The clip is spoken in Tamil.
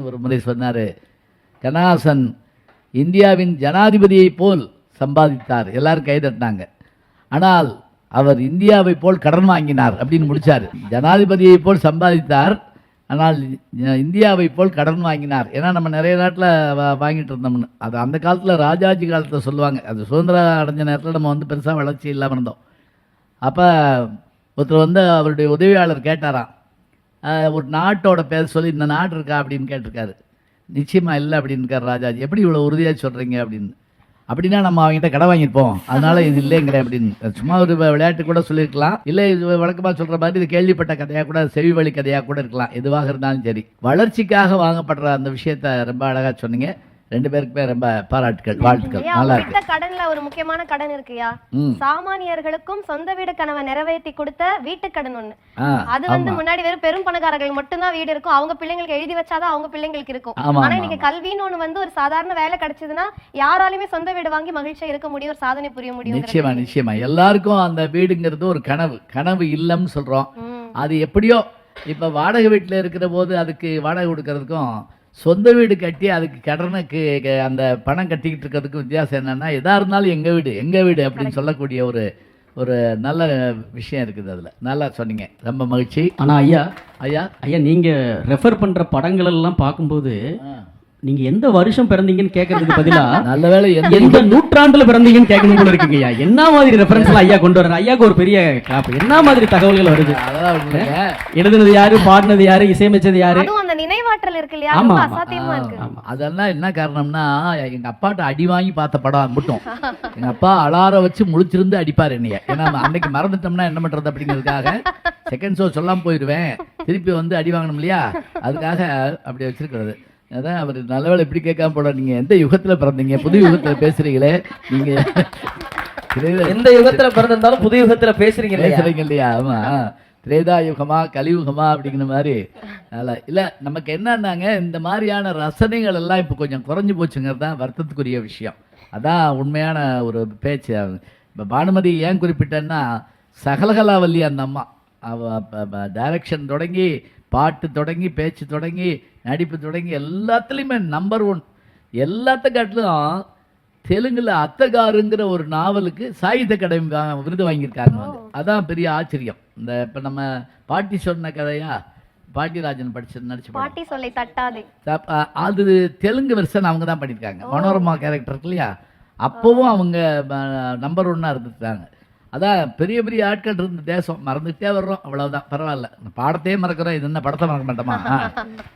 ஒரு முறை சொன்னார், கண்ணதாசன் இந்தியாவின் ஜனாதிபதியை போல் சம்பாதித்தார், எல்லாரும் கைதட்டினாங்க. ஆனால் அவர் இந்தியாவை போல் கடன் வாங்கினார் அப்படின்னு முடிச்சார். ஜனாதிபதியை போல் சம்பாதித்தார், ஆனால் இந்தியாவை போல் கடன் வாங்கினார். ஏன்னா நம்ம நிறைய நாட்டில் வாங்கிட்டு இருந்தோம்னு, அது அந்த காலத்தில் ராஜாஜி காலத்தில் சொல்லுவாங்க. அது சுதந்திரம் அடைஞ்ச நேரத்தில் நம்ம வந்து பெருசாக வளர்ச்சி இல்லாமல் இருந்தோம். அப்போ ஒருத்தர் வந்து அவருடைய உதவியாளர் கேட்டாராம், ஒரு நாட்டோட பேர் சொல்லி இந்த நாடு இருக்கா அப்படின்னு கேட்டிருக்காரு. நிச்சயமாக இல்லை அப்படின்னு ராஜாஜி. எப்படி இவ்வளோ உறுதியாக சொல்கிறீங்க அப்படின்னு. அப்படின்னா நம்ம அவங்ககிட்ட கடை வாங்கியிருப்போம், அதனால இது இல்லைங்கிற அப்படின்னு. சும்மா ஒரு விளையாட்டு கூட சொல்லியிருக்கலாம், இல்லை இது வழக்கமாக சொல்கிற மாதிரி இது கேள்விப்பட்ட கதையாக கூட, செவி வழி கதையாக கூட இருக்கலாம். எதுவாக இருந்தாலும் சரி, வளர்ச்சிக்காக வாங்கப்படுற அந்த விஷயத்த ரொம்ப அழகாக சொன்னீங்க. ரெண்டு பேருக்குமே ரொம்ப பாராட்டுகள், வாழ்த்துக்கள். நல்லா இருக்கு. கடன்ல ஒரு முக்கியமான கடன் இருக்குயா, சாமானியர்களுக்கும் சொந்த வீடு கனவை நிறைவேற்றி கொடுத்த வீட்டு கடன் ஒண்ணு. அது வந்து முன்னாடி வெறும் பெரும் பணக்காரர்கள் மட்டும்தான் வீடு இருக்கும், அவங்க பிள்ளைங்களுக்கு எழுதி வச்சாதான் அவங்க பிள்ளைங்களுக்கு இருக்கும். ஆனா இன்னைக்கு கல்வின்னு ஒண்ணு வந்து ஒரு சாதாரண வேலை கிடைச்சதுன்னா யாராலுமே சொந்த வீடு வாங்கி மகிழ்ச்சியா இருக்க முடியும், ஒரு சாதனை புரிய முடியும். நிச்சயமா நிச்சயமா. எல்லாருக்கும் அந்த வீடுங்கிறது ஒரு கனவு, கனவு இல்லம்னு சொல்றோம். அது எப்படியோ இப்ப வாடகை வீட்டுல இருக்கிற போது அதுக்கு வாடகை கொடுக்கறதுக்கும் சொந்த வீடு கட்டி அதுக்கு கடனுக்கு அந்த பணம் கட்டிக்கிட்டு இருக்கிறதுக்கு வித்தியாசம் என்னன்னா, எதா இருந்தாலும் எங்க வீடு அப்படின்னு சொல்லக்கூடிய ஒரு ஒரு நல்ல விஷயம் இருக்குது. அதில் நல்லா சொன்னீங்க, ரொம்ப மகிழ்ச்சி. ஆனால் ஐயா ஐயா ஐயா நீங்கள் ரெஃபர் பண்ணுற படங்கள் எல்லாம் பார்க்கும்போது நீங்க எந்த வருஷம் பிறந்தீங்கன்னு கேட்கறதுக்கு பதிலா நல்ல வேலை எந்த நூற்றாண்டுல பிறந்தீங்கன்னு கேட்கணும் போல இருக்குங்க ஐயா. என்ன மாதிரி ரெஃபரன்ஸ் எல்லாம் ஐயா கொண்டு வர்றாரு? ஐயாக்கு ஒரு பெரிய கிளாப். என்ன மாதிரி தகவல்கள் வருது? எழுதுனது யாரு, பாடினது யாரு, இசையமைச்சது யாரு? அந்த நினைவாற்றல் இருக்கு இல்லையா, அசாத்தியமா இருக்கு. அதெல்லாம் என்ன காரணம்னா, எங்க அப்பாட்ட அடி வாங்கி பார்த்த படம் மட்டும். எங்க அப்பா அலார வச்சு முழிச்சிருந்து அடிப்பார் என்னைய. ஏன்னா அன்னைக்கு மறந்துட்டோம்னா என்ன பண்றது அப்படிங்கிறதுக்காக செகண்ட் ஷோ சொல்லாம போயிடுவேன், திருப்பி வந்து அடி வாங்கணும் இல்லையா, அதுக்காக அப்படி வச்சிருக்கிறது. அதான் அவர் நல்லவேளை எப்படி கேட்காம போட, நீங்க எந்த யுகத்துல பிறந்தீங்க, புது யுகத்துல பேசுறீங்களே நீங்க, எந்த யுகத்துல பிறந்திருந்தாலும் புது யுகத்துல பேசுறீங்க இல்லையா? ஆமா, திரேதா யுகமா கலியுகமா அப்படிங்கிற மாதிரி. இல்லை நமக்கு என்னன்னாங்க, இந்த மாதிரியான ரசனைகள் எல்லாம் இப்போ கொஞ்சம் குறைஞ்சி போச்சுங்கிறது தான் வருத்தத்துக்குரிய விஷயம். அதான் உண்மையான ஒரு பேச்சு. இப்போ பானுமதி ஏன் குறிப்பிட்டேன்னா, சகலகலாவல்லி அந்த அம்மா, டைரக்ஷன் தொடங்கி பாட்டு தொடங்கி பேச்சு தொடங்கி நடிப்பு தொடங்கி எல்லாத்துலேயுமே நம்பர் 1. எல்லாத்த காட்டிலும் தெலுங்குல அத்தகாருங்கிற ஒரு நாவலுக்கு சாகித்ய அகாடமி விருது வாங்கியிருக்காங்க. அதான் பெரிய ஆச்சரியம். இந்த இப்போ நம்ம பாட்டி சொன்ன கதையா, பாட்டிராஜன் நடிச்சு பாட்டி சொல்லை தட்டாதே, அது தெலுங்கு வெர்ஷன் அவங்க தான் பண்ணியிருக்காங்க. மனோரமா கேரக்டர் இருக்கு இல்லையா, அப்பவும் அவங்க நம்பர் 1 இருந்துட்டாங்க. அதான் பெரிய பெரிய ஆட்கள் இருந்த தேசம். மறந்துகிட்டே வர்றோம், அவ்வளவுதான். பரவாயில்ல, பாடத்தையே மறக்கிறோம், இது என்ன படத்தை மறக்க மாட்டோமா?